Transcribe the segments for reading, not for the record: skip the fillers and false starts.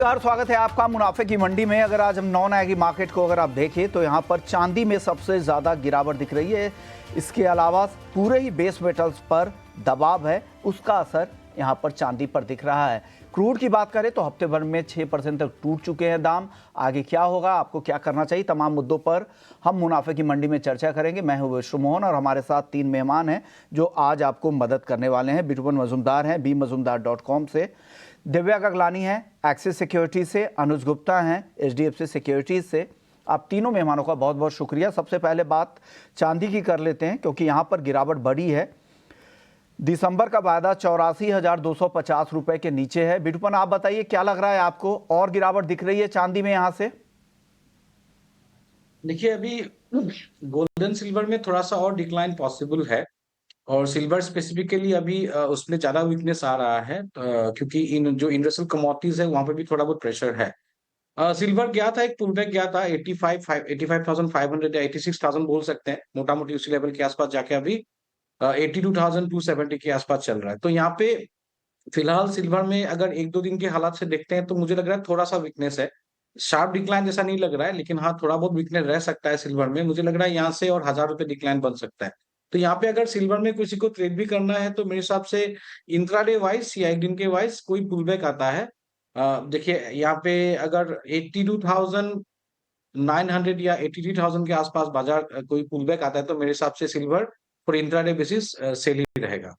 नमस्कार, स्वागत है आपका मुनाफे की मंडी में। अगर आज हम नॉन एग्री मार्केट को अगर आप देखें तो यहाँ पर चांदी में सबसे ज़्यादा गिरावट दिख रही है। इसके अलावा पूरे ही बेस मेटल्स पर दबाव है, उसका असर यहाँ पर चांदी पर दिख रहा है। क्रूड की बात करें तो हफ्ते भर में 6% तक टूट चुके हैं दाम। आगे क्या होगा, आपको क्या करना चाहिए, तमाम मुद्दों पर हम मुनाफे की मंडी में चर्चा करेंगे। मैं हूं विष्णु मोहन और हमारे साथ 3 मेहमान हैं जो आज आपको मदद करने वाले हैं। बिटुपन मजूमदार हैं bmazumdar.com से, दिव्या गगलानी है एक्सिस सिक्योरिटी से, अनुज गुप्ता हैं HDFC सिक्योरिटीज से। आप तीनों मेहमानों का बहुत बहुत शुक्रिया। सबसे पहले बात चांदी की कर लेते हैं क्योंकि यहाँ पर गिरावट बढ़ी है। दिसंबर का वायदा 84,250 रुपए के नीचे है। बिटुपन, आप बताइए क्या लग रहा है आपको, और गिरावट दिख रही है चांदी में यहाँ से? देखिए, अभी गोल्डन सिल्वर में थोड़ा सा और डिक्लाइन पॉसिबल है और सिल्वर स्पेसिफिकली अभी उसमें ज्यादा वीकनेस आ रहा है क्योंकि इन जो इंडस्ट्रियल कमोडिटीज है वहां पे भी थोड़ा बहुत प्रेशर है। सिल्वर गया था, एक पुलबैक गया था 85,500 या 86,000 बोल सकते हैं, मोटा मोटी उसी लेवल के आसपास जाके अभी 82,270 के आसपास चल रहा है। तो यहाँ पे फिलहाल सिल्वर में अगर एक दो दिन के हालात से देखते हैं तो मुझे लग रहा है थोड़ा सा वीकनेस है। शार्प डिक्लाइन जैसा नहीं लग रहा है, लेकिन हाँ थोड़ा बहुत वीकनेस रह सकता है सिल्वर में। मुझे लग रहा है यहाँ से और 1,000 रुपए डिक्लाइन बन सकता है। तो यहाँ पे अगर सिल्वर में किसी को ट्रेड भी करना है तो मेरे हिसाब से इंट्राडे वाइज या एक दिन के वाइज कोई पुलबैक आता है। देखिए यहाँ पे अगर 82,900 या 83,000 के आसपास बाजार कोई पुलबैक आता है तो मेरे हिसाब से silver for intraday basis sell ही रहेगा।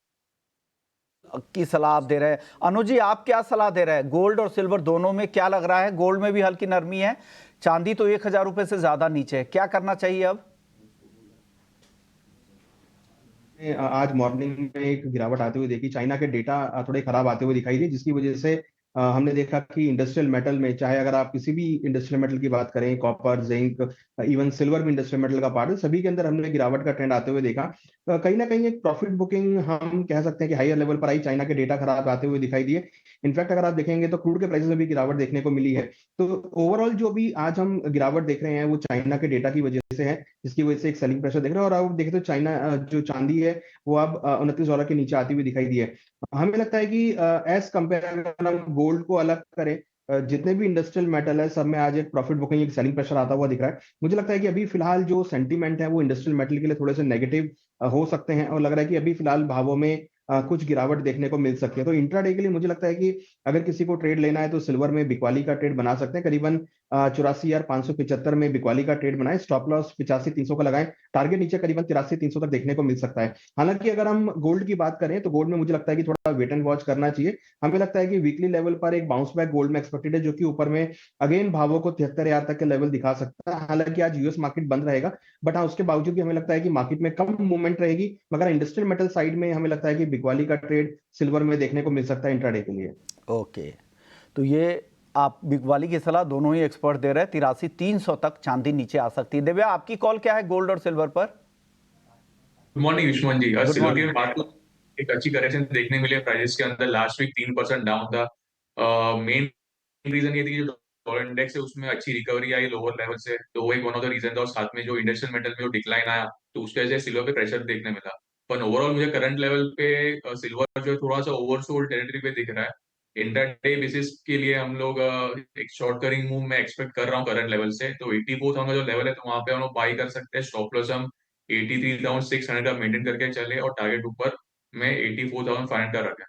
की सलाह आप दे रहे हैं। अनुज जी, आप क्या सलाह दे रहे हैं? गोल्ड और सिल्वर दोनों में क्या लग रहा है? गोल्ड में भी हल्की नरमी है, चांदी तो 1,000 रुपए से ज्यादा नीचे है। क्या करना चाहिए अब? आज मॉर्निंग में एक गिरावट आते हुए देखी। चाइना के डेटा थोड़े खराब आते हुए दिखाई दिए, जिसकी वजह से हमने देखा कि इंडस्ट्रियल मेटल में, चाहे अगर आप किसी भी इंडस्ट्रियल मेटल की बात करें, कॉपर, जिंक, इवन सिल्वर भी इंडस्ट्रियल मेटल का पार्ट है, सभी के अंदर हमने गिरावट का ट्रेंड आते हुए देखा। कहीं ना कहीं एक प्रॉफिट बुकिंग हम कह सकते हैं कि हायर लेवल पर आई। चाइना के डेटा खराब आते हुए दिखाई दिए। इनफैक्ट अगर आप देखेंगे तो क्रूड के प्राइसेस में भी गिरावट देखने को मिली है। तो ओवरऑल जो भी आज हम गिरावट देख रहे हैं वो चाइना के डेटा की वजह से है, जिसकी वजह से एक सेलिंग प्रेशर देख रहे हैं। और अब देखें तो चाइना जो चांदी है वो अब $29 के नीचे आती हुई दिखाई दी है। हमें लगता है कि एज कंपेयर अगर हम गोल्ड को अलग करें, जितने भी इंडस्ट्रियल मेटल है सब में आज एक प्रॉफिट बुकिंग, एक सेलिंग प्रेशर आता हुआ दिख रहा है। मुझे लगता है कि अभी फिलहाल जो सेंटीमेंट है वो इंडस्ट्रियल मेटल के लिए थोड़े से नेगेटिव हो सकते हैं, और लग रहा है कि अभी फिलहाल भावों में कुछ गिरावट देखने को मिल सकती है। तो इंट्राडे के लिए मुझे लगता है कि अगर किसी को ट्रेड लेना है तो सिल्वर में बिकवाली का ट्रेड बना सकते हैं। करीबन 84,575 में बिकवाली का ट्रेड बनाए, स्टॉप लॉस 85,300 का लगाएं, टारगेट नीचे करीबन 83,300 तक देखने को मिल सकता है। हालांकि अगर हम गोल्ड की बात करें तो गोल्ड में मुझे लगता है कि थोड़ा वेट एंड वॉच करना चाहिए। हमें लगता है कि वीकली लेवल पर एक बाउंस बैक गोल्ड में एक्सपेक्टेड है, जो कि ऊपर में अगेन भावों को 73,000 तक के लेवल दिखा सकता है। हालांकि आज यूएस मार्केट बंद रहेगा, बट हाँ उसके बावजूद भी हमें लगता है कि मार्केट में कम मूवमेंट रहेगी। मगर इंडस्ट्रियल मेटल साइड में हमें लगता है कि बिकवाली का ट्रेड सिल्वर में देखने को मिल सकता है इंट्राडे के लिए। ओके, तो ये आप बिकवाली की सलाह दोनों ही एक्सपर्ट दे रहे हैं। 83,300 तक चांदी नीचे आ सकती है। दिव्या, आपकी कॉल क्या है गोल्ड और सिल्वर पर? गुड मॉर्निंग विश्वमन जी। गुड सिल्वर की मॉर्निंग। बात तो एक अच्छी करेक्शन देखने मिली है प्राइसेस के अंदर। लास्ट वीक 3% डाउन था। मेन रीजन ये थी कि जो डॉलर इंडेक्स है उसमें अच्छी रिकवरी आई लोअर लेवल से, तो वो एक वन ऑफ द रीजन था। और साथ में जो इंडस्ट्रियल मेटल में जो डिक्लाइन आया तो उसकी वजह से सिल्वर पे प्रेशर देखने मिला। पर ओवरऑल मुझे करंट लेवल पे सिल्वर जो है थोड़ा सा ओवरसोल्ड टेरिटरी पे दिख रहा है। इंटरडे बेसिस के लिए हम लोग एक शॉर्ट कवरिंग मूव में एक्सपेक्ट कर रहा हूँ करंट लेवल से। तो 84 का जो लेवल है तो वहां पे हम लोग बाई कर सकते हैं। स्टॉप लॉस हम 83,600 का मेंटेन करके चले और टारगेट ऊपर में 84,500 का रखें।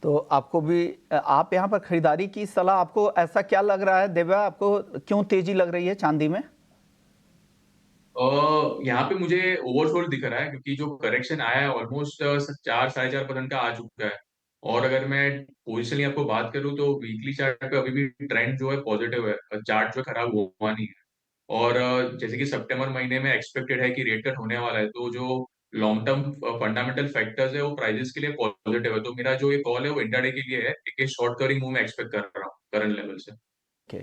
तो आपको भी, आप यहाँ पर खरीदारी की सलाह, आपको ऐसा क्या लग रहा है दिव्या, आपको क्यों तेजी लग रही है चांदी में? यहाँ पे मुझे ओवरसोल्ड दिख रहा है क्योंकि जो करेक्शन आया है ऑलमोस्ट 4-4.5% का आ चुका है। और अगर मैं पोजिशनली आपको बात करूँ तो वीकली चार्ट पे अभी भी ट्रेंड जो है पॉजिटिव है, चार्ट जो खराब हुआ नहीं है। और जैसे कि सितंबर महीने में एक्सपेक्टेड है कि रेट कट होने वाला है, तो जो लॉन्ग टर्म फंडामेंटल फैक्टर्स है वो प्राइसेस के लिए पॉजिटिव है। तो मेरा जो ये कॉल है वो इंट्राडे के लिए है, एक शॉर्ट कवरिंग मूव में एक्सपेक्ट कर रहा हूँ करंट लेवल से। ओके,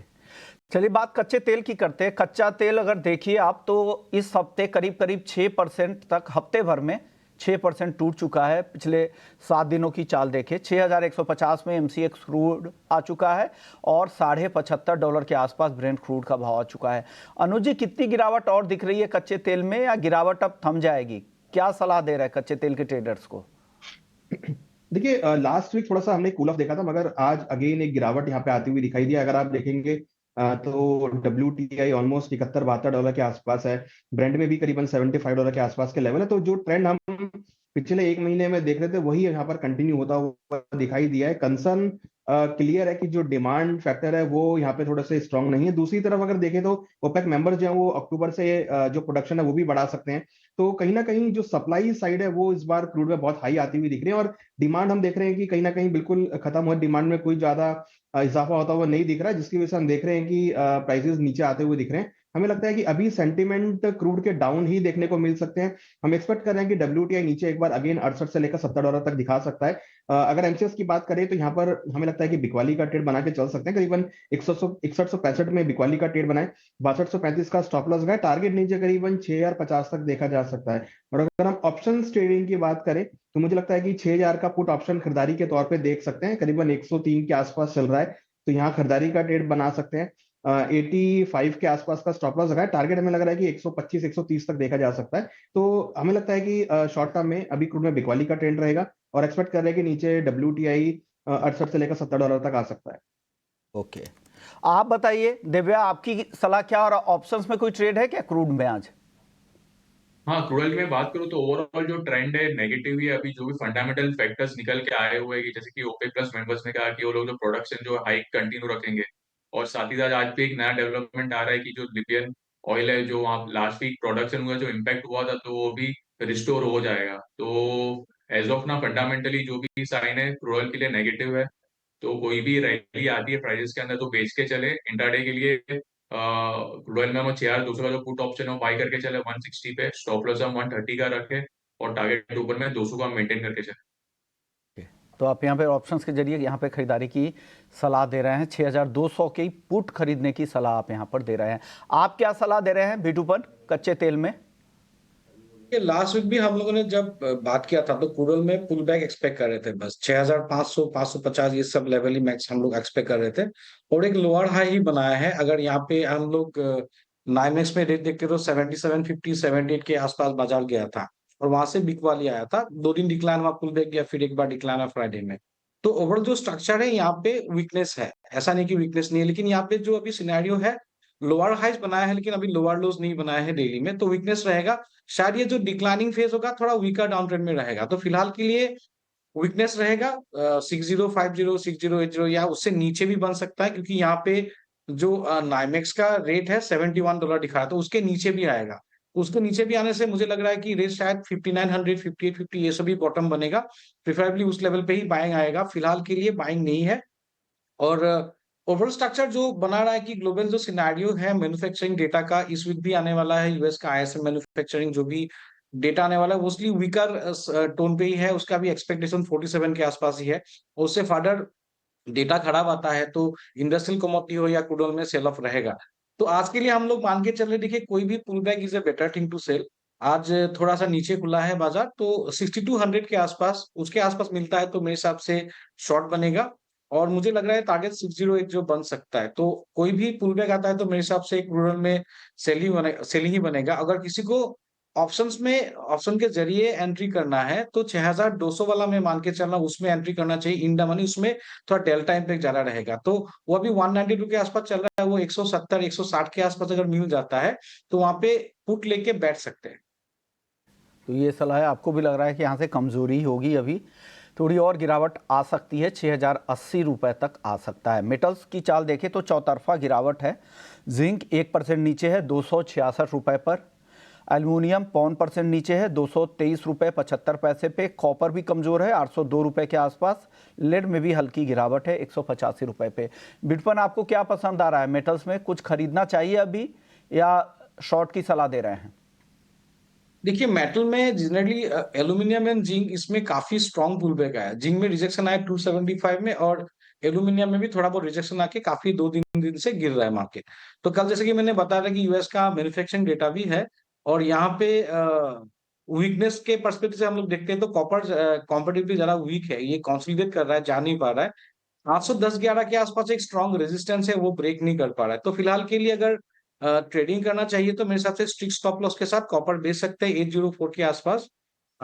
चलिए बात कच्चे तेल की करते हैं। कच्चा तेल अगर देखिए आप तो इस हफ्ते करीब करीब 6% तक, हफ्ते भर में 6% टूट चुका है। पिछले 7 दिनों की चाल देखें, 6,150 में MCX क्रूड आ चुका है और $75 के आसपास ब्रेंट क्रूड का भाव आ चुका है। अनुज जी, कितनी गिरावट और दिख रही है कच्चे तेल में, या गिरावट अब थम जाएगी? क्या सलाह दे रहा है कच्चे तेल के ट्रेडर्स को? देखिए लास्ट वीक थोड़ा सा हमने कूल ऑफ देखा था, मगर आज अगेन एक गिरावट यहाँ पे आती हुई दिखाई दी। अगर आप देखेंगे तो WTI ऑलमोस्ट 71-72 डॉलर के आसपास है। ब्रेंड में भी करीबन $75 के आसपास के लेवल है। तो जो ट्रेंड हम पिछले एक महीने में देख रहे थे वही यहाँ पर कंटिन्यू होता हुआ दिखाई दिया है। कंसर्न क्लियर है कि जो डिमांड फैक्टर है वो यहाँ पे थोड़ा से स्ट्रांग नहीं है। दूसरी तरफ अगर देखें तो ओपेक मेंबर जो है वो अक्टूबर से जो प्रोडक्शन है वो भी बढ़ा सकते हैं। तो कहीं ना कहीं जो सप्लाई साइड है वो इस बार क्रूड में बहुत हाई आती हुई दिख रही है, और डिमांड हम देख रहे हैं कि कहीं ना कहीं बिल्कुल खत्म हुआ। डिमांड में कोई ज्यादा इजाफा होता हुआ नहीं दिख रहा है, जिसकी वजह से हम देख रहे हैं कि प्राइसेस नीचे आते हुए दिख रहे हैं। हमें लगता है कि अभी सेंटीमेंट क्रूड के डाउन ही देखने को मिल सकते हैं। हम एक्सपेक्ट कर रहे हैं कि WTI नीचे एक बार अगेन 68 से लेकर $70 तक दिखा सकता है। अगर एमसीएक्स की बात करें तो यहाँ पर हमें लगता है कि बिकवाली का ट्रेड बना के चल सकते हैं। करीबन 6165 में बिकवाली का ट्रेड बनाए, 6235 का स्टॉप लॉस गए, टारगेट नीचे करीबन 6050 तक देखा जा सकता है। और अगर हम ऑप्शन ट्रेडिंग की बात करें तो मुझे लगता है कि 6000 का पुट ऑप्शन खरीदारी के तौर पे देख सकते हैं। करीबन 103 के आसपास चल रहा है, तो यहाँ खरीदारी का ट्रेड बना सकते हैं। 85 के आसपास का स्टॉप लॉस है, टारगेट हमें लग रहा है कि 125 130 तक देखा जा सकता है। तो हमें लगता है कि शॉर्ट टर्म में अभी क्रूड में बिकवाली का ट्रेंड रहेगा, और एक्सपेक्ट कर रहे हैं कि नीचे WTI 68 से लेकर $70 तक आ सकता है। ओके, आप बताइए दिव्या, आपकी सलाह क्या, और ऑप्शंस में कोई ट्रेड है क्या क्रूड में आज? हाँ, क्रूड ऑयल की मैं बात करूँ तो ओवरऑल जो ट्रेंड है नेगेटिव ही है। अभी जो भी फंडामेंटल फैक्टर्स निकल के आए हुए हैं कि जैसे कि ओपेक प्लस मेंबर्स ने कहा कि वो लोग जो प्रोडक्शन जो हाइक कंटिन्यू रखेंगे, और साथ ही साथ आज भी एक नया डेवलपमेंट आ रहा है कि जो लिबियन ऑयल है जो वहाँ लास्ट वीक प्रोडक्शन हुआ, जो इम्पैक्ट हुआ था, तो वो भी रिस्टोर हो जाएगा। तो एज ऑफ ना फंडामेंटली जो भी साइन है क्रूड ऑयल के लिए नेगेटिव है। तो कोई भी रैली आती है प्राइसेस के अंदर तो बेच के चले। इंट्राडे के लिए क्रूड ऑयल में हम 6200 का जो पुट ऑप्शन है वो बाई करके चले 160 पे, स्टॉप लॉस हम 130 का रखे, और टारगेट ऊपर में 200 का मेंटेन करके चले। तो आप यहाँ पे ऑप्शंस के जरिए यहाँ पे खरीदारी की सलाह दे रहे हैं। 6200 की पुट खरीदने की सलाह आप यहाँ पर दे रहे हैं। आप क्या सलाह दे रहे हैं B2 कच्चे तेल में? लास्ट वीक भी हम लोगों ने जब बात किया था तो क्रूड ऑयल में पुल बैक एक्सपेक्ट कर रहे थे, बस 6500 550 ये सब लेवल ही मैक्स हम लोग एक्सपेक्ट कर रहे थे, और एक लोअर हाई ही बनाया है। अगर यहाँ पे हम लोग नाइमेक्स में रेट देखते तो 7750 78 के आसपास बाजार गया था, और वहां से बिकवाली आया था। 2 दिन डिक्लाइन हुआ, पुल बैक गया, फिर एक बार डिक्लाइन हुआ फ्राइडे में। तो ओवरऑल जो स्ट्रक्चर है यहाँ पे वीकनेस है, ऐसा नहीं कि वीकनेस नहीं है, लेकिन यहाँ पे जो अभी सिनेरियो है लोअर हाइज बनाया है लेकिन अभी लोअर लोज नहीं बनाया है डेली में, तो वीकनेस रहेगा। शायद ये जो डिक्लाइनिंग फेज होगा थोड़ा वीकर डाउन ट्रेंड में रहेगा, तो फिलहाल के लिए वीकनेस रहेगा। 6050 6080 या उससे नीचे भी बन सकता है, क्योंकि यहाँ पे जो नाइमेक्स का रेट है $71 दिखा रहा है, तो उसके नीचे भी आएगा। उसके नीचे भी आने से मुझे लग रहा है कि रेट शायद 5900 5850 ये सभी बॉटम बनेगा। प्रिफरेबली उस लेवल पे ही बाइंग आएगा, फिलहाल के लिए बाइंग नहीं है। और ओवरऑल स्ट्रक्चर जो बना रहा है कि ग्लोबल जो सिनेरियो है मैन्युफैक्चरिंग डेटा का, इस वीक भी आने वाला है यूएस का ISM मैन्युफैक्चरिंग जो भी डेटा आने वाला है, मोस्टली वीकर टोन पे ही है। उसका भी एक्सपेक्टेशन 47 के आसपास ही है। उससे फर्दर डेटा खराब आता है तो इंडस्ट्रियल कमोडिटी हो या क्रूड ऑयल में सेल ऑफ रहेगा। तो आज के लिए हम लोग मान के चल रहे, देखिए कोई भी pull back is a better thing to sell. आज थोड़ा सा नीचे खुला है बाजार, तो 6200 के आसपास, उसके आसपास मिलता है तो मेरे हिसाब से शॉर्ट बनेगा। और मुझे लग रहा है टारगेट 608 जो बन सकता है, तो कोई भी पुल बैक आता है तो मेरे हिसाब से एक क्रूड ऑयल में सेलिंग ही बनेगा। अगर किसी को ऑप्शंस में ऑप्शन के जरिए एंट्री करना है तो 6200 वाला मैं मान के चलना, उसमें एंट्री करना चाहिए इन द मनी। उसमें थोड़ा डेल्टा इम्पैक्ट ज्यादा रहेगा, तो वो अभी 192 के आसपास चल रहा है, वो 170 160 के आसपास अगर मिल जाता है तो वहां पे पुट लेके बैठ सकते हैं। तो ये सलाह है, आपको भी लग रहा है कि यहाँ से कमजोरी होगी, अभी थोड़ी और गिरावट आ सकती है, 6080 रुपए तक आ सकता है। मेटल्स की चाल देखें तो चौतरफा गिरावट है। जिंक 1% नीचे है 266 रुपए पर। एल्युमिनियम 0.5% नीचे है 223 रुपये 75 पैसे पे। कॉपर भी कमजोर है 802 रुपये के आसपास। लेड में भी हल्की गिरावट है 185 रुपये पे। बिटकॉइन आपको क्या पसंद आ रहा है? मेटल्स में कुछ खरीदना चाहिए अभी या शॉर्ट की सलाह दे रहे हैं? देखिए मेटल में जनरली एल्यूमिनियम एंड जिंक, इसमें काफी स्ट्रॉन्ग पुल बैक आया। जिंक में रिजेक्शन आया 275 में, और एल्यूमिनियम में भी थोड़ा बहुत रिजेक्शन आके काफी 2-3 दिन से गिर रहा है मार्केट। तो कल जैसे कि मैंने बताया था कि यूएस का मैन्युफैक्चरिंग डेटा भी है, और यहाँ पे वीकनेस के पर्सपेक्टिव से हम लोग देखते हैं तो कॉपर कॉम्पेटिटिवली ज्यादा वीक है, ये कंसोलिडेट कर रहा है, जा नहीं पा रहा है। 810-11 के आसपास एक स्ट्रॉन्ग रेजिस्टेंस है, वो ब्रेक नहीं कर पा रहा है। तो फिलहाल के लिए अगर ट्रेडिंग करना चाहिए तो मेरे हिसाब से स्ट्रिक्ट स्टॉप लॉस के साथ कॉपर बेच सकते हैं 804 के आसपास।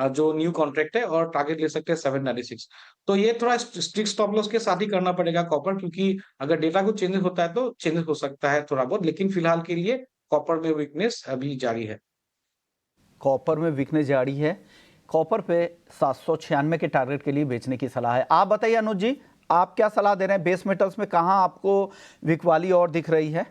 जो न्यू कॉन्ट्रैक्ट है, और टारगेट ले सकते हैं 796। तो ये थोड़ा स्ट्रिक्ट स्टॉप लॉस के साथ ही करना पड़ेगा कॉपर, क्योंकि अगर डेटा कुछ चेंजेस होता है तो चेंजेस हो सकता है थोड़ा बहुत, लेकिन फिलहाल के लिए कॉपर में वीकनेस अभी जारी है। कॉपर में वीकनेस जारी है। कॉपर पे 796 के टारगेट के लिए बेचने की सलाह है। आप बताइए अनुज जी, आप क्या सलाह दे रहे हैं? बेस मेटल्स में कहाँ आपको वीकवाली और दिख रही है?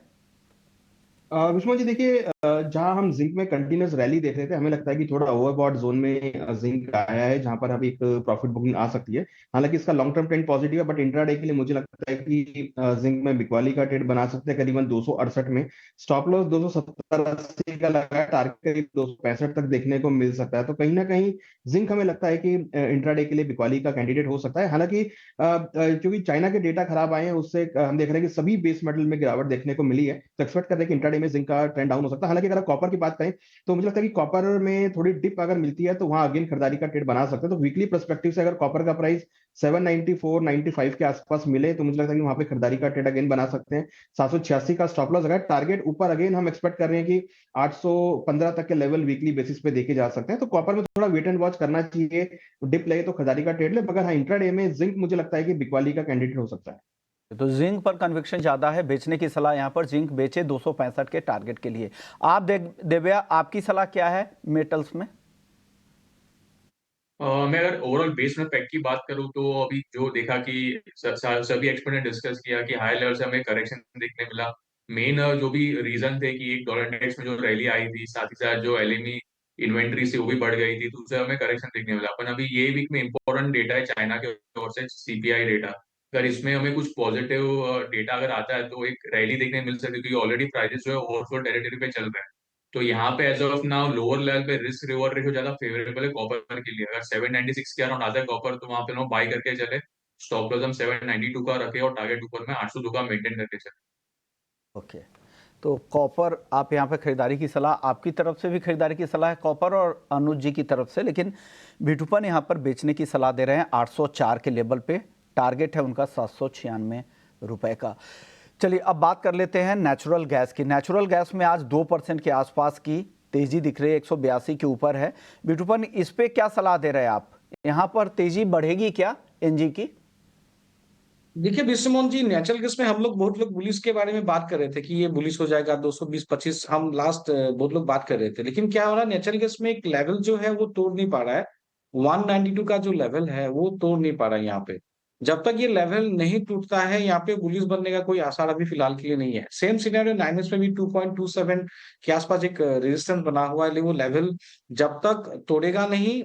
विष्णु जी देखिए, जहां हम जिंक में कंटिन्यूस रैली देख रहे थे, हमें लगता है कि थोड़ा ओवरबॉट जोन में जिंक आया है, जहां पर अभी एक प्रॉफिट बुकिंग आ सकती है। हालांकि इसका लॉन्ग टर्म ट्रेंड पॉजिटिव है, बट इंट्राडे के लिए मुझे लगता है कि जिंक में बिकवाली का ट्रेड बना सकते हैं करीबन 268 में। स्टॉप लॉस 270-80 का लगा है, टारगेट करीब 265 तक देखने को मिल सकता है। तो कहीं ना कहीं जिंक हमें लगता है कि इंट्राडे के लिए बिकवाली का कैंडिडेट हो सकता है। हालांकि क्योंकि चाइना के डेटा खराब आए हैं, उससे हम देख रहे हैं कि सभी बेस मेटल में गिरावट देखने को मिली है। तो एक्सपेक्ट कर रहे हैं कि इंट्राडे में जिंक का ट्रेंड डाउन हो सकता है। हालांकि अगर कॉपर की बात करें तो मुझे लगता है कि कॉपर में थोड़ी डिप अगर मिलती है तो वहां अगेन खरीदारी का ट्रेड बना सकते हैं। तो वीकली पर्सपेक्टिव से अगर कॉपर का प्राइस 794-95 के आसपास मिले तो मुझे लगता है कि वहां पे खरीदारी का ट्रेड अगेन बना सकते हैं। 786 का स्टॉप लॉस अगर टारगेट ऊपर अगेन हम एक्सपेक्ट कर रहे हैं कि 815 तक के लेवल वीकली बेसिस पे देखे जा सकते हैं। तो कॉपर में थोड़ा वेट एंड वॉच करना चाहिए, डिप लगे तो खरीदारी का ट्रेड ले। मगर हाँ, इंट्राडे में जिंक मुझे लगता है कि बिकवाली का कैंडिडेट हो सकता है। तो जिंक पर कन्विक्शन ज्यादा है, बेचने की सलाह यहाँ पर। जिंक बेचे 265 के टारगेट के लिए। आप देव्या, आपकी सलाह क्या है मेटल्स में? मैं अगर ओवरऑल बेस में पैक की बात करूं तो अभी जो देखा कि सभी एक्सपर्ट ने डिस्कस किया कि हाई लेवल से हमें करेक्शन देखने मिला। मेन जो भी रीजन थे कि एक डॉलर इंडेक्स में जो रैली आई थी, साथ ही साथ जो एलएमई इन्वेंट्री से वो भी बढ़ गई थी, तो उससे हमें करेक्शन देखने मिला। अपन अभी ये वीक में इंपॉर्टेंट डेटा है चाइना के ओर से, सीपीआई डेटा। अगर इसमें हमें कुछ पॉजिटिव डेटा अगर आता है तो एक रैली देखने मिल सकती है, क्योंकि ऑलरेडी प्राइसेस जो है ओवरफ्लो टेरिटरी पे चल रहे हैं। तो यहाँ पे as of now lower level पे रिस्क रिवॉर्ड रेशियो ज्यादा फेवरेबल है कॉपर के लिए। अगर 796 के अराउंड आता है कॉपर, तो वहां पे हम बाई करके चले। स्टॉप लॉस हम 792 का रखे और टारगेट ऊपर में 802 का मेंटेन करके चले। ओके, तो कॉपर आप यहाँ पे खरीदारी की सलाह, आपकी तरफ से भी खरीदारी की सलाह है कॉपर और अनुज जी की तरफ से, लेकिन बिटूपन यहाँ पर बेचने की सलाह दे रहे हैं 804 के लेवल पे। टारगेट है उनका 796 रुपए का। चलिए अब बात कर लेते हैं नेचुरल गैस की। नेचुरल गैस में आज 2% के आसपास की तेजी दिख रही है, 182 के ऊपर है। बिटूपन, इस पे क्या सलाह दे रहे हैं आप? यहाँ पर तेजी बढ़ेगी क्या एनजी की? देखिए बिस्मोन जी, नेचुरल गैस में हम लोग बहुत लोग बुलिश के बारे में बात कर रहे थे कि ये बुलिश हो जाएगा 220-25, हम लास्ट बहुत लोग बात कर रहे थे। लेकिन क्या हो रहा है, नेचुरल गैस में एक लेवल जो है वो तोड़ नहीं पा रहा है। 192 का जो लेवल है वो तोड़ नहीं पा रहा है यहाँ पे। जब तक ये लेवल नहीं टूटता है, यहाँ पे बुलिश बनने का कोई आसार अभी फिलहाल के लिए नहीं है। सेम सिनेरियो 9 में भी 2.27 के आसपास एक रेजिस्टेंस बना हुआ है, लेकिन वो लेवल जब तक तोड़ेगा नहीं,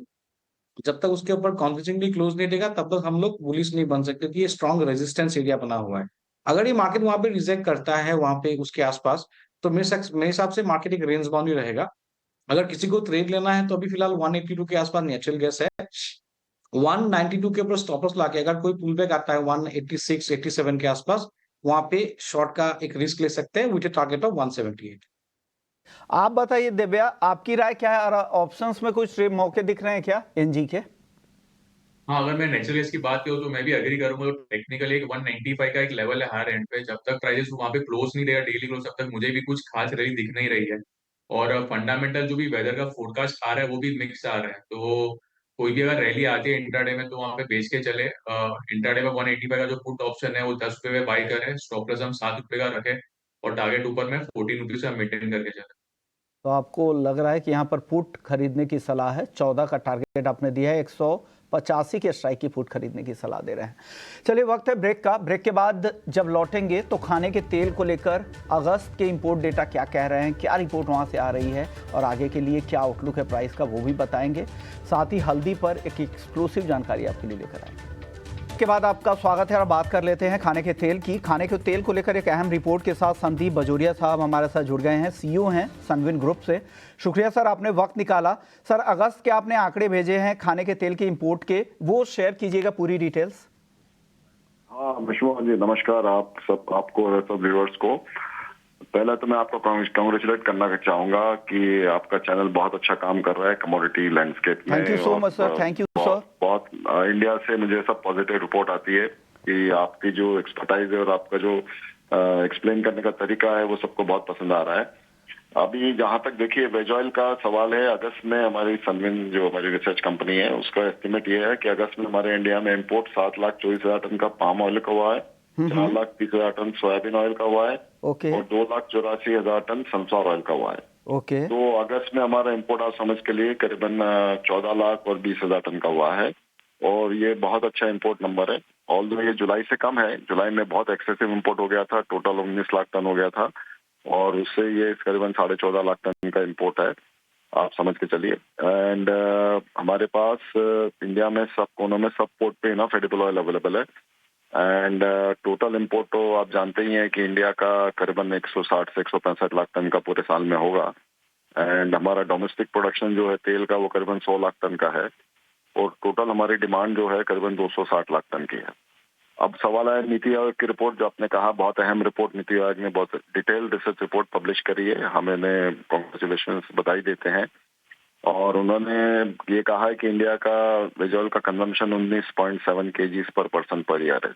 जब तक उसके ऊपर कॉन्फिडेंटली क्लोज नहीं देगा, तब तक हम लोग बुलिश नहीं बन सकते, कि ये स्ट्रॉन्ग रेजिस्टेंस एरिया बना हुआ है। अगर ये मार्केट वहां पे रिजेक्ट करता है, वहां पे उसके आसपास, तो मेरे हिसाब से मार्केट एक रेंज बाउंड ही रहेगा। अगर किसी को ट्रेड लेना है तो अभी फिलहाल 182 के आसपास नेचुरल गैस है। 192 के ऊपर स्टॉप लॉस लाके अगर कोई पुल बैक आता है 186-87 के आसपास, वहां पे शॉर्ट का एक रिस्क ले सकते हैं विद टारगेट ऑफ 178। आप बताइए दिव्या, आपकी राय क्या है? ऑप्शंस में कुछ मौके दिख रहे हैं क्या एनजी के? हाँ, अगर मैं नेचुरल गैस की बात करूँ तो मैं भी एग्री करूंगा। तो टेक्निकली एक 195 का एक लेवल है हायर एंड पे, जब तक प्राइसेस वहां पे क्लोज नहीं रहेगा डेली क्लोज, तब तक मुझे भी कुछ खास रैली दिख नहीं रही है। और फंडामेंटल जो भी वेदर का फोरकास्ट आ रहा है वो भी मिक्स आ रहा है। तो कोई भी अगर रैली आती है इंट्राडे में तो वहां पे बेच के चले। इंट्राडे में 185 का जो पुट ऑप्शन है वो 10 रुपए में बाई करे, स्टॉप लॉस हम 7 रुपए का रखे, और टारगेट ऊपर में 14 रुपीज का मेंटेन करके चले। तो आपको लग रहा है कि यहाँ पर पुट खरीदने की सलाह है। 14 का टारगेट आपने दिया है, 185 के स्ट्राइक की पुट खरीदने की सलाह दे रहे हैं। चलिए वक्त है ब्रेक का। ब्रेक के बाद जब लौटेंगे तो खाने के तेल को लेकर अगस्त के इंपोर्ट डेटा क्या कह रहे हैं, क्या रिपोर्ट वहाँ से आ रही है और आगे के लिए क्या आउटलुक है प्राइस का, वो भी बताएंगे। साथ ही हल्दी पर एक एक्सक्लूसिव जानकारी आपके लिए लेकर आएंगे। के बाद आपका स्वागत है और बात कर लेते हैं खाने के तेल की। खाने के तेल को लेकर एक अहम रिपोर्ट के साथ संदीप बजोरिया साहब हमारे साथ जुड़ गए हैं, सीईओ हैं सनविन ग्रुप से। शुक्रिया सर, आपने वक्त निकाला। सर, अगस्त के आपने आंकड़े भेजे हैं खाने के तेल के इंपोर्ट के, वो शेयर कीजिएगा पूरी डिटेल्स। हाँ विश्वा जी, नमस्कार आपको और सब व्यूअर्स को। पहले तो मैं आपको कांग्रेचुलेट करना चाहूंगा कि आपका चैनल बहुत अच्छा काम कर रहा है कमोडिटी लैंडस्केप में। Thank you so much sir, thank you sir. बहुत इंडिया से मुझे सब पॉजिटिव रिपोर्ट आती है कि आपकी जो एक्सपर्टाइज है और आपका जो एक्सप्लेन करने का तरीका है वो सबको बहुत पसंद आ रहा है। अभी जहां तक देखिए वेज ऑयल का सवाल है, अगस्त में हमारी सनविन जो हमारी रिसर्च कंपनी है उसका एस्टिमेट ये है कि अगस्त में हमारे इंडिया में इंपोर्ट 7,24,000 टन का पाम ऑयल का हुआ है, 4,30,000 टन सोयाबीन ऑयल का हुआ है ओके और 2,84,000 टन सनफ्लावर ऑयल का हुआ है। ओके तो अगस्त में हमारा इंपोर्ट आप समझ के लिए करीबन 14 लाख और 20,000 टन का हुआ है और ये बहुत अच्छा इंपोर्ट नंबर है। ऑल्दो ये जुलाई से कम है, जुलाई में बहुत एक्सेसिव इंपोर्ट हो गया था, टोटल 19 लाख टन हो गया था और उससे ये करीबन 14.5 लाख टन का इंपोर्ट है, आप समझ के चलिए। एंड हमारे पास इंडिया में सब कोनों में सब पोर्ट पे इनफ एडिबल ऑयल अवेलेबल है एंड टोटल इंपोर्ट तो आप जानते ही हैं कि इंडिया का करीबन 160 से 165 लाख टन का पूरे साल में होगा एंड हमारा डोमेस्टिक प्रोडक्शन जो है तेल का वो करीबन 100 लाख टन का है और टोटल हमारी डिमांड जो है करीबन 260 लाख टन की है। अब सवाल है नीति आयोग की रिपोर्ट, जो आपने कहा बहुत अहम रिपोर्ट, नीति आयोग ने बहुत डिटेल रिसर्च रिपोर्ट पब्लिश करी है, हमें कॉन्ग्रेचुलेशन बधाई देते हैं और उन्होंने ये कहा है कि इंडिया का वेज ऑयल का कंजम्पशन 19.7 kgs पर पर्सन पर ईयर है।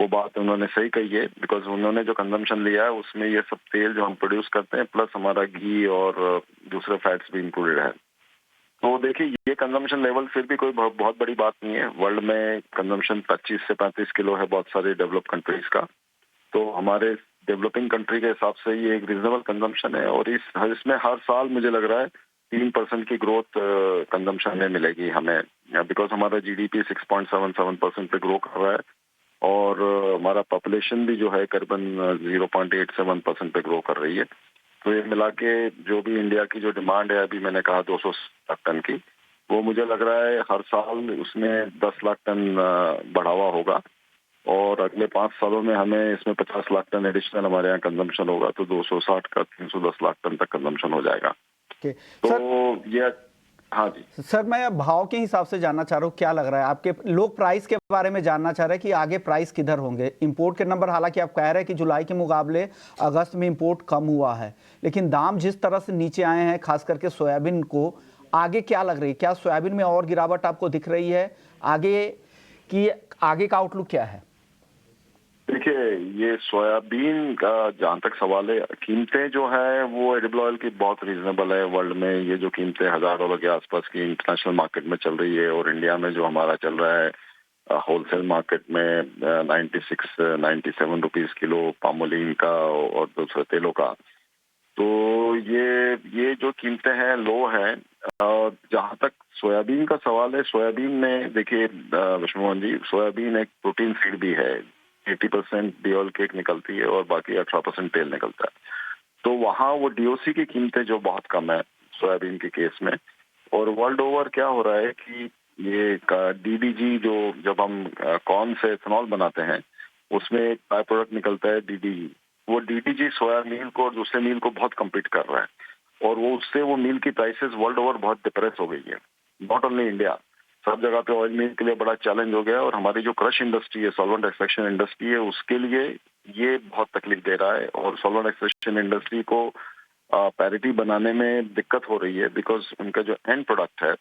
वो बात उन्होंने सही कही है बिकॉज उन्होंने जो कंजम्पशन लिया है उसमें ये सब तेल जो हम प्रोड्यूस करते हैं प्लस हमारा घी और दूसरे फैट्स भी इंक्लूडेड है। तो देखिए ये कंजम्पशन लेवल फिर भी कोई बहुत बड़ी बात नहीं है। वर्ल्ड में कंजम्पशन 25 से 35 किलो है बहुत सारी डेवलप कंट्रीज का, तो हमारे डेवलपिंग कंट्री के हिसाब से ये एक रीजनेबल कंजम्पशन है और इसमें हर साल मुझे लग रहा है 3% की ग्रोथ कंजम्पशन में मिलेगी हमें बिकॉज हमारा जीडीपी 6.77% पे ग्रो कर रहा है और हमारा पॉपुलेशन भी जो है करीबन 0.87% पे ग्रो कर रही है। तो ये मिला के जो भी इंडिया की जो डिमांड है अभी मैंने कहा 200 लाख टन की, वो मुझे लग रहा है हर साल उसमें 10 लाख टन बढ़ावा होगा और अगले 5 सालों में हमें इसमें 50 लाख टन एडिशनल हमारे यहाँ कंजम्पशन होगा तो 260 का 310 लाख टन तक कंजम्पशन हो जाएगा। ओके तो सर, ये हाँ जी सर मैं भाव के हिसाब से जानना चाह रहा हूँ, क्या लग रहा है आपके लोग प्राइस के बारे में जानना चाह रहे हैं कि आगे प्राइस किधर होंगे। इंपोर्ट के नंबर हालांकि आप कह रहे हैं कि जुलाई के मुकाबले अगस्त में इंपोर्ट कम हुआ है, लेकिन दाम जिस तरह से नीचे आए हैं खास करके सोयाबीन को, आगे क्या लग रही है? क्या सोयाबीन में और गिरावट आपको दिख रही है? आगे का आउटलुक क्या है? देखिए ये सोयाबीन का जहाँ तक सवाल है, कीमतें जो है वो एडिबल ऑयल की बहुत रीजनेबल है। वर्ल्ड में ये जो कीमतें $1,000 के आसपास की इंटरनेशनल मार्केट में चल रही है और इंडिया में जो हमारा चल रहा है होलसेल मार्केट में 96-97 रुपीज किलो पामोलिन का और दूसरे तेलों का, तो ये जो कीमतें हैं लो है। जहाँ तक सोयाबीन का सवाल है, सोयाबीन में देखिए विष्णुमोहन जी, सोयाबीन एक प्रोटीन फीड भी है, 80% डीओल केक निकलती है और बाकी 18% तेल निकलता है। तो वहाँ वो डीओसी की कीमतें जो बहुत कम है सोयाबीन के केस में। और वर्ल्ड ओवर क्या हो रहा है कि ये डीडीजी जो जब हम कॉर्न से इथेनॉल बनाते हैं उसमें एक बाय प्रोडक्ट निकलता है डीडीजी, वो डीडीजी सोया मील को और दूसरे मील को बहुत कम्पीट कर रहा है और वो उससे वो मील की प्राइसेस वर्ल्ड ओवर बहुत डिप्रेस हो गई है। नॉट ओनली इंडिया, सब जगह पे ऑयल मिल के लिए बड़ा चैलेंज हो गया और हमारी जो क्रश इंडस्ट्री है, सॉल्वेंट एक्सट्रैक्शन इंडस्ट्री है, उसके लिए ये बहुत तकलीफ दे रहा है और सॉल्वेंट एक्सट्रैक्शन इंडस्ट्री को पैरिटी बनाने में दिक्कत हो रही है बिकॉज उनका जो एंड प्रोडक्ट है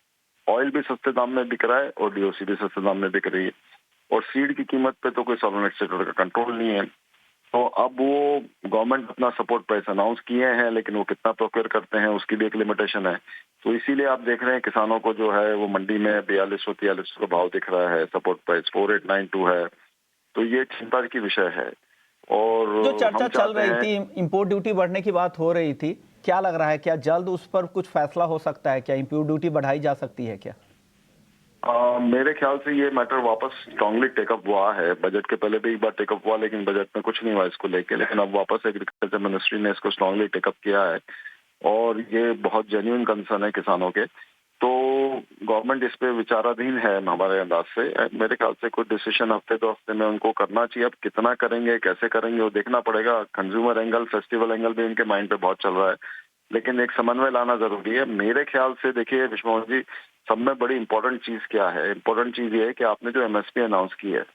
ऑयल भी सस्ते दाम में बिक रहा है और डीओसी भी सस्ते दाम में बिक रही है और सीड की कीमत पे तो कोई सॉल्वेंट एक्सट्रैक्टर का कंट्रोल नहीं है। तो अब वो गवर्नमेंट अपना सपोर्ट प्राइस अनाउंस किए हैं लेकिन वो कितना प्रोक्योर करते हैं उसकी भी एक लिमिटेशन है। तो इसीलिए आप देख रहे हैं किसानों को जो है वो मंडी में 4243 का भाव दिख रहा है, सपोर्ट प्राइस 4892 है। तो ये चिंता की विषय है। और जो चर्चा चल रही थी, इंपोर्ट ड्यूटी बढ़ने की बात हो रही थी, क्या लग रहा है क्या जल्द उस पर कुछ फैसला हो सकता है? क्या इंपोर्ट ड्यूटी बढ़ाई जा सकती है क्या? मेरे ख्याल से ये मैटर वापस स्ट्रांगली टेकअप हुआ है। बजट के पहले भी एक बार टेकअप हुआ लेकिन बजट में कुछ नहीं हुआ इसको लेके, लेकिन अब वापस एग्रीकल्चर मिनिस्ट्री ने इसको स्ट्रांगली टेकअप किया है और ये बहुत जेन्युइन कंसर्न है किसानों के। तो गवर्नमेंट इस पे विचाराधीन है हमारे अंदाज से। मेरे ख्याल से कुछ डिसीजन हफ्ते 2 हफ्ते में उनको करना चाहिए। अब कितना करेंगे, कैसे करेंगे वो देखना पड़ेगा। कंज्यूमर एंगल, फेस्टिवल एंगल भी इनके माइंड पे बहुत चल रहा है, लेकिन एक समन्वय लाना जरूरी है मेरे ख्याल से। देखिए विष्णुमोहन जी, सब में बड़ी इंपॉर्टेंट चीज क्या है? इंपॉर्टेंट चीज ये है कि आपने जो एमएसपी अनाउंस की है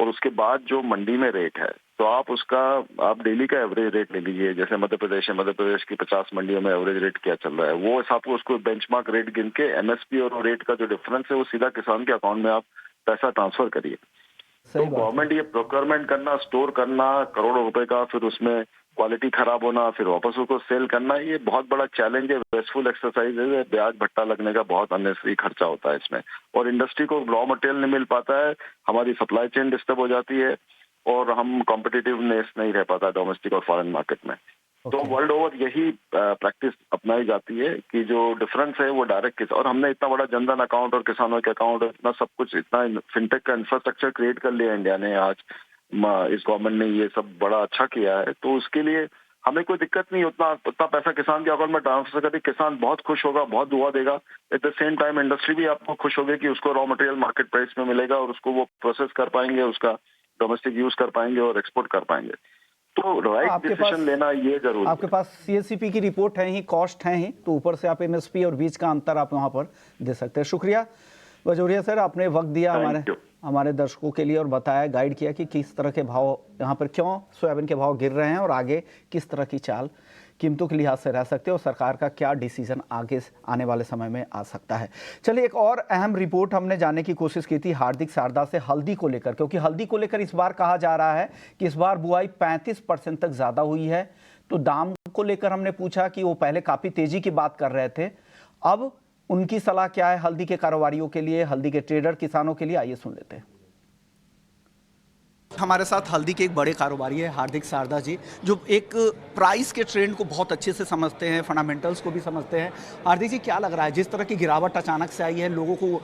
और उसके बाद जो मंडी में रेट है, तो आप डेली का एवरेज रेट ले लीजिए। जैसे मध्य प्रदेश है, मध्य प्रदेश की 50 मंडियों में एवरेज रेट क्या चल रहा है, वो हिसाब को उसको बेंचमार्क रेट गिन के एमएसपी और रेट का जो डिफरेंस है वो सीधा किसान के अकाउंट में आप पैसा ट्रांसफर करिए। तो गवर्नमेंट ये प्रोक्योरमेंट करना, स्टोर करना करोड़ों रुपए का, फिर उसमें क्वालिटी खराब होना, फिर वापस उसको सेल करना, ये बहुत बड़ा चैलेंज है, वेस्टफुल एक्सरसाइज है, ब्याज भट्टा लगने का बहुत अननेसेसरी खर्चा होता है इसमें, और इंडस्ट्री को रॉ मटेरियल नहीं मिल पाता है, हमारी सप्लाई चेन डिस्टर्ब हो जाती है, और हम कॉम्पिटिटिवनेस नहीं रह पाता डोमेस्टिक और फॉरेन मार्केट में। तो वर्ल्ड ओवर यही प्रैक्टिस अपनाई जाती है कि जो डिफरेंस है वो डायरेक्ट, और हमने इतना बड़ा जनधन अकाउंट और किसानों के अकाउंट, इतना सब कुछ, इतना फिनटेक का इंफ्रास्ट्रक्चर क्रिएट कर लिया इंडिया ने आज, इस गवर्नमेंट ने ये सब बड़ा अच्छा किया है, तो उसके लिए हमें कोई दिक्कत नहीं, उतना पैसा किसान के अकाउंट में ट्रांसफर करके किसान बहुत खुश होगा, बहुत दुआ देगा। At the same time industry भी आपको खुश होगी कि उसको रॉ मटेरियल मार्केट प्राइस में मिलेगा और उसको वो प्रोसेस कर पाएंगे, उसका डोमेस्टिक यूज कर पाएंगे और एक्सपोर्ट कर पाएंगे। तो राइट डिसीजन लेना ये जरूरी। आपके पास सीएससीपी की रिपोर्ट है ही, कॉस्ट है ही, तो ऊपर से आप एमएसपी और बीच का अंतर आप वहां पर दे सकते हैं। शुक्रिया बजोरिया सर, आपने वक्त दिया हमारे दर्शकों के लिए और बताया, गाइड किया कि किस तरह के भाव यहाँ पर, क्यों सोयाबीन के भाव गिर रहे हैं और आगे किस तरह की चाल कीमतों के लिहाज से रह सकते हैं और सरकार का क्या डिसीजन आगे आने वाले समय में आ सकता है। चलिए, एक और अहम रिपोर्ट हमने जानने की कोशिश की थी हार्दिक सारदा से हल्दी को लेकर, क्योंकि हल्दी को लेकर इस बार कहा जा रहा है कि इस बार बुआई 35% तक ज़्यादा हुई है। तो दाम को लेकर हमने पूछा कि वो पहले काफ़ी तेज़ी की बात कर रहे थे, अब उनकी सलाह क्या है हल्दी के कारोबारियों के लिए, हल्दी के ट्रेडर किसानों के लिए, आइए सुन लेते हैं। हमारे साथ हल्दी के एक बड़े कारोबारी है हार्दिक सारदा जी, जो एक प्राइस के ट्रेंड को बहुत अच्छे से समझते हैं, फंडामेंटल्स को भी समझते हैं। हार्दिक जी, क्या लग रहा है, जिस तरह की गिरावट अचानक से आई है, लोगों को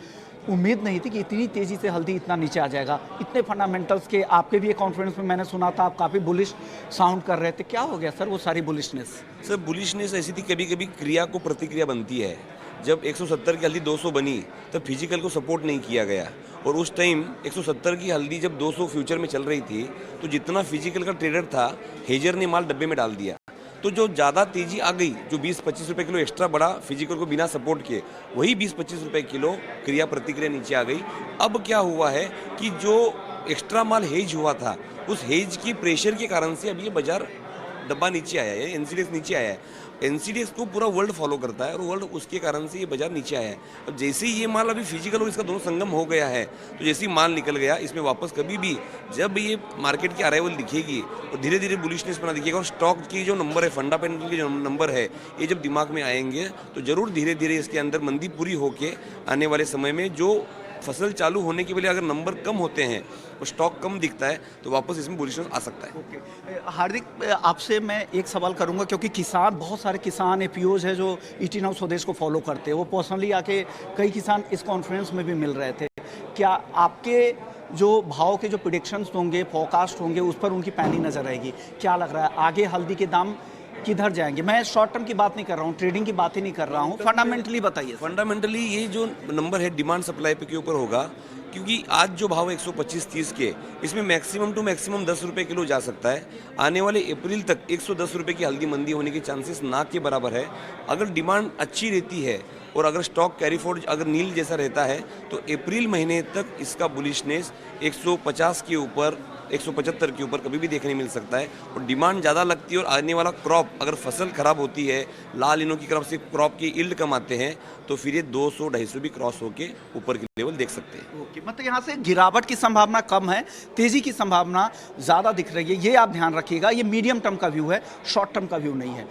उम्मीद नहीं थी कि इतनी तेज़ी से हल्दी इतना नीचे आ जाएगा, इतने फंडामेंटल्स के, आपके भी एक कॉन्फ्रेंस में मैंने सुना था आप काफ़ी बुलिश साउंड कर रहे थे, क्या हो गया सर वो सारी बुलिशनेस? सर बुलिशनेस ऐसी थी, कभी कभी क्रिया को प्रतिक्रिया बनती है। जब 170 की हल्दी 200 बनी तब फिजिकल को सपोर्ट नहीं किया गया, और उस टाइम 170 की हल्दी जब 200 फ्यूचर में चल रही थी तो जितना फिजिकल का ट्रेडर था, हेजर ने माल डब्बे में डाल दिया। तो जो ज़्यादा तेज़ी आ गई, जो 20-25 रुपये किलो एक्स्ट्रा बढ़ा फिजिकल को बिना सपोर्ट किए, वही 20-25 रुपये किलो क्रिया प्रतिक्रिया नीचे आ गई। अब क्या हुआ है कि जो एक्स्ट्रा माल हेज हुआ था, उस हेज की प्रेशर के कारण से अब ये बाजार डब्बा नीचे आया है, एनसीडीएक्स नीचे आया है। एनसीडीएक्स को पूरा वर्ल्ड फॉलो करता है और वर्ल्ड उसके कारण से ये बाजार नीचे आया है। अब जैसे ही ये माल अभी फिजिकल और इसका दोनों संगम हो गया है, तो जैसे ही माल निकल गया, इसमें वापस कभी भी जब ये मार्केट की अराइवल दिखेगी और धीरे धीरे बुलिशनेस बना दिखेगा, और स्टॉक की जो नंबर है, फंडामेंटल के जो नंबर है, ये जब दिमाग में आएंगे तो जरूर धीरे धीरे इसके अंदर मंदी पूरी होके आने वाले समय में जो फसल चालू होने के लिए अगर नंबर कम होते हैं और स्टॉक कम दिखता है तो वापस इसमें बुलिशनेस आ सकता है। ओके, हार्दिक, आपसे मैं एक सवाल करूंगा, क्योंकि किसान, बहुत सारे किसान एपीओज है जो ईटी नाउ स्वदेश को फॉलो करते हैं, वो पर्सनली आके कई किसान इस कॉन्फ्रेंस में भी मिल रहे थे। क्या आपके जो भाव के जो प्रिडिक्शंस होंगे, फोरकास्ट होंगे, उस पर उनकी पैनी नजर आएगी? क्या लग रहा है आगे हल्दी के दाम किधर जाएंगे? मैं शॉर्ट टर्म की बात नहीं कर रहा हूँ, ट्रेडिंग की बात ही नहीं कर रहा हूँ, फंडामेंटली बताइए। फंडामेंटली ये जो नंबर है डिमांड सप्लाई पे के ऊपर होगा, क्योंकि आज जो भाव 125-30 के, इसमें मैक्सिमम टू मैक्सिमम 10 रुपये किलो जा सकता है। आने वाले अप्रैल तक 110 रुपये की हल्दी मंदी होने के चांसेस ना के बराबर है। अगर डिमांड अच्छी रहती है और अगर स्टॉक कैरी फॉरवर्ड अगर नील जैसा रहता है तो अप्रैल महीने तक इसका बुलिशनेस 150 के ऊपर, 175 के ऊपर कभी भी देखने मिल सकता है। और डिमांड ज़्यादा लगती है और आने वाला क्रॉप, अगर फसल खराब होती है, लाल इनों की क्रॉप से क्रॉप की यील्ड कम आते हैं, तो फिर ये 200-250 भी क्रॉस होके ऊपर की लेवल देख सकते हैं। ओके, मतलब यहाँ से गिरावट की संभावना कम है, तेजी की संभावना ज़्यादा दिख रही है, ये आप ध्यान रखिएगा। ये मीडियम टर्म का व्यू है, शॉर्ट टर्म का व्यू नहीं है।